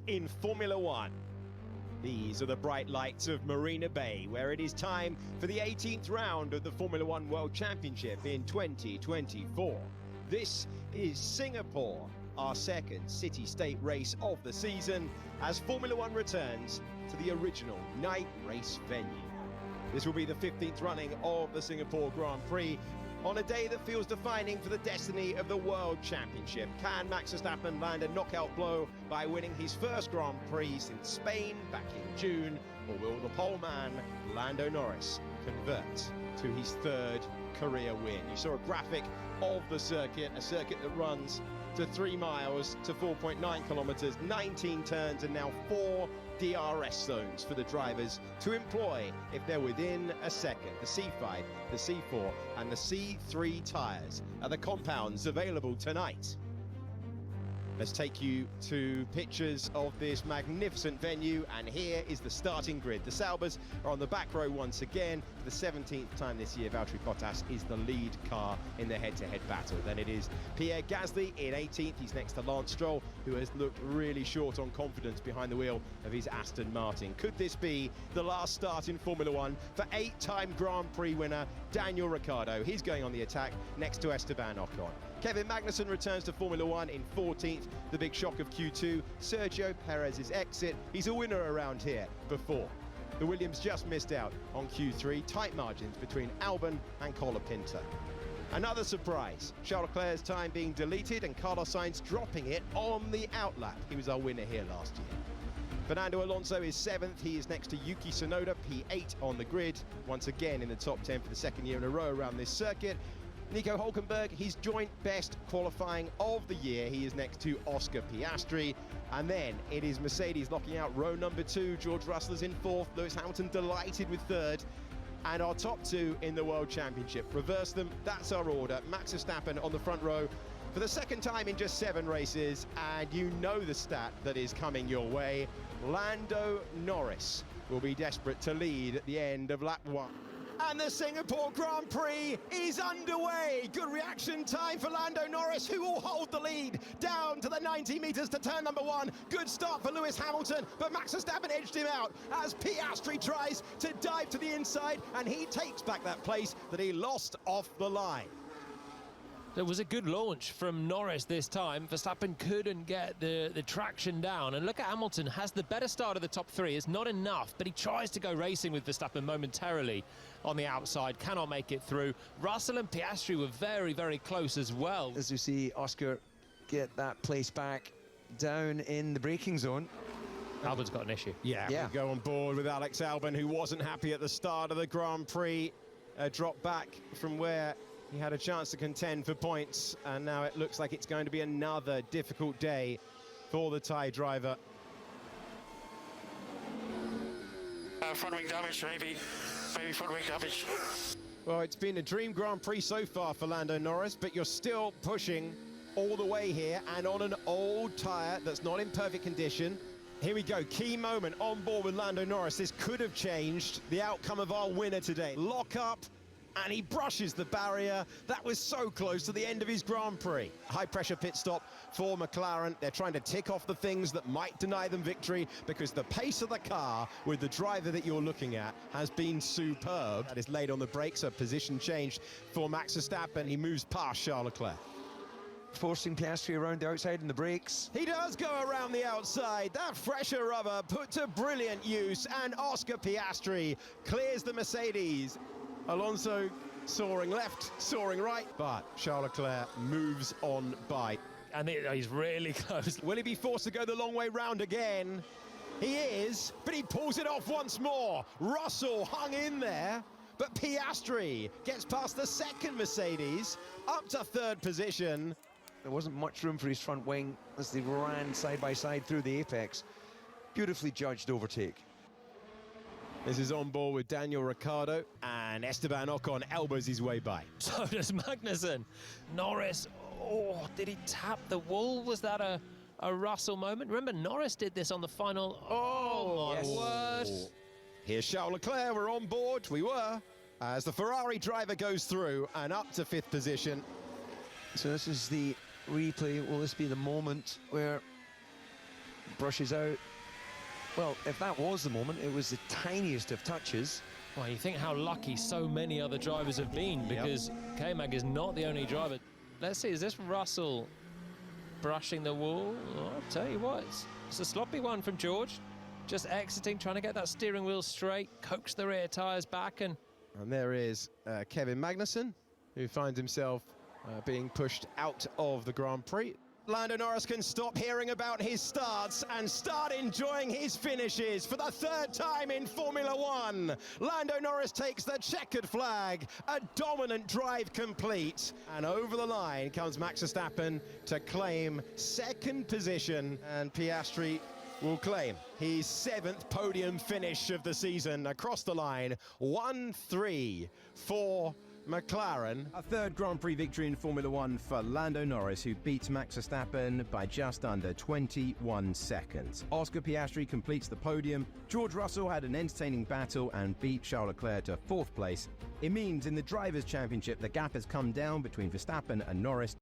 in Formula One. These are the bright lights of Marina Bay, where it is time for the 18th round of the Formula One World Championship in 2024. This is Singapore, our second city-state race of the season, as Formula One returns to the original night race venue. This will be the 15th running of the Singapore Grand Prix, on a day that feels defining for the destiny of the World Championship. Can Max Verstappen land a knockout blow by winning his first Grand Prix since Spain back in June? Or will the pole man, Lando Norris, convert to his third career win? You saw a graphic of the circuit, a circuit that runs to 3 miles to 4.9 kilometres, 19 turns and now 4 DRS zones for the drivers to employ if they're within a second. The C5, the C4 and the C3 tyres are the compounds available tonight. Let's take you to pictures of this magnificent venue, and here is the starting grid. The Saubers are on the back row once again. For the 17th time this year, Valtteri Bottas is the lead car in the head-to-head battle. Then it is Pierre Gasly in 18th. He's next to Lance Stroll, who has looked really short on confidence behind the wheel of his Aston Martin. Could this be the last start in Formula One for 8-time Grand Prix winner Daniel Ricciardo? He's going on the attack next to Esteban Ocon. Kevin Magnussen returns to Formula One in 14th. The big shock of Q2, Sergio Perez's exit. He's a winner around here before. The Williams just missed out on Q3. Tight margins between Albon and Colapinto. Another surprise, Charles Leclerc's time being deleted and Carlos Sainz dropping it on the outlap. He was our winner here last year. Fernando Alonso is 7th. He is next to Yuki Tsunoda, P8 on the grid. Once again in the top 10 for the second year in a row around this circuit. Nico Hülkenberg, his joint best qualifying of the year. He is next to Oscar Piastri. And then it is Mercedes locking out row number 2. George Russell is in 4th. Lewis Hamilton delighted with 3rd. And our top 2 in the World Championship. Reverse them, that's our order. Max Verstappen on the front row for the second time in just 7 races. And you know the stat that is coming your way. Lando Norris will be desperate to lead at the end of lap 1. And the Singapore Grand Prix is underway. Good reaction time for Lando Norris, who will hold the lead down to the 90 metres to turn number 1. Good start for Lewis Hamilton, but Max Verstappen edged him out as Piastri tries to dive to the inside, and he takes back that place that he lost off the line. There was a good launch from Norris this time. Verstappen couldn't get the traction down. And look at Hamilton, has the better start of the top 3. It's not enough, but he tries to go racing with Verstappen momentarily on the outside. Cannot make it through. Russell and Piastri were very, very close as well. As you see Oscar get that place back down in the braking zone. Albon's got an issue. Yeah. We go on board with Alex Albon, who wasn't happy at the start of the Grand Prix. Dropped back from where he had a chance to contend for points, and now it looks like it's going to be another difficult day for the Thai driver. Front wing damage, maybe front wing damage. Well, it's been a dream Grand Prix so far for Lando Norris, but you're still pushing all the way here and on an old tyre that's not in perfect condition. Here we go, key moment on board with Lando Norris. This could have changed the outcome of our winner today. Lock up, and he brushes the barrier. That was so close to the end of his Grand Prix. High pressure pit stop for McLaren. They're trying to tick off the things that might deny them victory, because the pace of the car with the driver that you're looking at has been superb. That is laid on the brakes, a position change for Max Verstappen. He moves past Charles Leclerc. Forcing Piastri around the outside in the brakes. He does go around the outside. That fresher rubber put to brilliant use, and Oscar Piastri clears the Mercedes. Alonso soaring left, soaring right, but Charles Leclerc moves on by. And he's really close. Will he be forced to go the long way round again? He is, but he pulls it off once more. Russell hung in there, but Piastri gets past the second Mercedes, up to 3rd position. There wasn't much room for his front wing as they ran side by side through the apex. Beautifully judged overtake. This is on board with Daniel Ricciardo, and Esteban Ocon elbows his way by. So does Magnussen. Norris, did he tap the wall? Was that a Russell moment? Remember, Norris did this on the final. Oh my word. Here's Charles Leclerc, we're on board, we were, as the Ferrari driver goes through and up to 5th position. So this is the replay. Will this be the moment where brushes out. Well, if that was the moment, it was the tiniest of touches. Well, you think how lucky so many other drivers have been, because K-Mag is not the only driver. Let's see, is this Russell brushing the wall? Oh, I'll tell you what, it's a sloppy one from George. Just exiting, trying to get that steering wheel straight, coax the rear tyres back, and there is Kevin Magnussen, who finds himself being pushed out of the Grand Prix. Lando Norris can stop hearing about his starts and start enjoying his finishes for the third time in Formula One. Lando Norris takes the checkered flag, a dominant drive complete, and over the line comes Max Verstappen to claim second position, and Piastri will claim his 7th podium finish of the season across the line. 1-3 for McLaren. A third Grand Prix victory in Formula One for Lando Norris, who beats Max Verstappen by just under 21 seconds. Oscar Piastri completes the podium. George Russell had an entertaining battle and beat Charles Leclerc to 4th place. It means in the Drivers' Championship, the gap has come down between Verstappen and Norris.